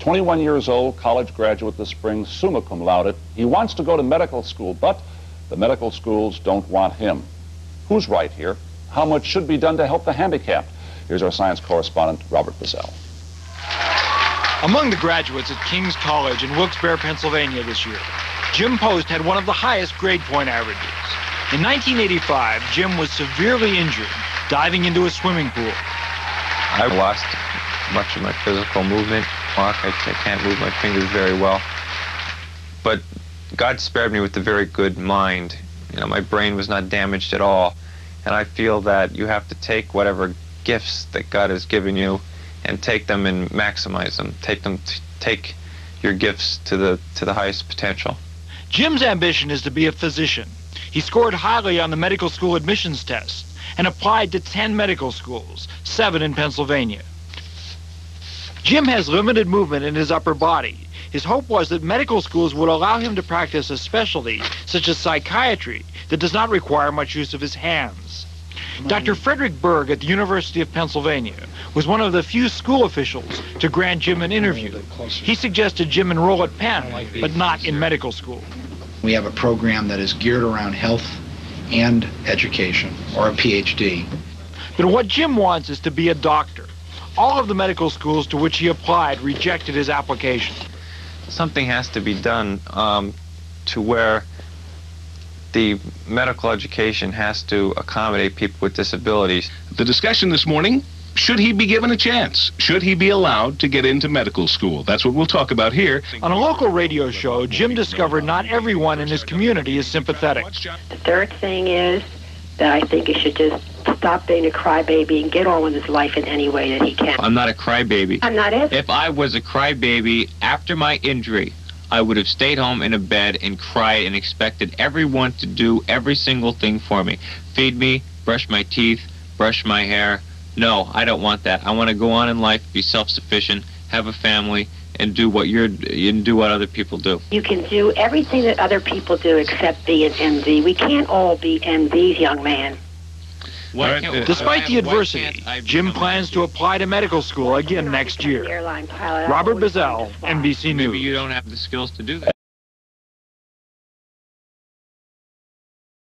21 years old, college graduate this spring, summa cum laude. He wants to go to medical school, but the medical schools don't want him. Who's right here? How much should be done to help the handicapped? Here's our science correspondent, Robert Bazell. Among the graduates at King's College in Wilkes-Barre, Pennsylvania this year, Jim Post had one of the highest grade point averages. In 1985, Jim was severely injured diving into a swimming pool. I lost much of my physical movement. I can't move my fingers very well. But God spared me with a very good mind. You know, my brain was not damaged at all. And I feel that you have to take whatever gifts that God has given you and take them and maximize them. Take your gifts to the highest potential. Jim's ambition is to be a physician. He scored highly on the medical school admissions test and applied to 10 medical schools, 7 in Pennsylvania. Jim has limited movement in his upper body. His hope was that medical schools would allow him to practice a specialty, such as psychiatry, that does not require much use of his hands. Dr. Frederick Berg at the University of Pennsylvania was one of the few school officials to grant Jim an interview. He suggested Jim enroll at Penn, but not in medical school. We have a program that is geared around health and education, or a PhD. But what Jim wants is to be a doctor. All of the medical schools to which he applied rejected his application. Something has to be done to where the medical education has to accommodate people with disabilities. The discussion this morning, should he be given a chance? Should he be allowed to get into medical school? That's what we'll talk about here. On a local radio show, Jim discovered not everyone in his community is sympathetic. The third thing is that I think he should just stop being a crybaby and get on with his life in any way that he can. I'm not a crybaby. I'm not it. If I was a crybaby after my injury, I would have stayed home in a bed and cried and expected everyone to do every single thing for me. Feed me, brush my teeth, brush my hair. No, I don't want that. I want to go on in life, be self-sufficient, have a family, and do what other people do. You can do everything that other people do except be an MD. We can't all be MDs, young man. Despite the adversity, Jim plans to apply to medical school again next year. Robert Bazell, NBC News. Maybe you don't have the skills to do that.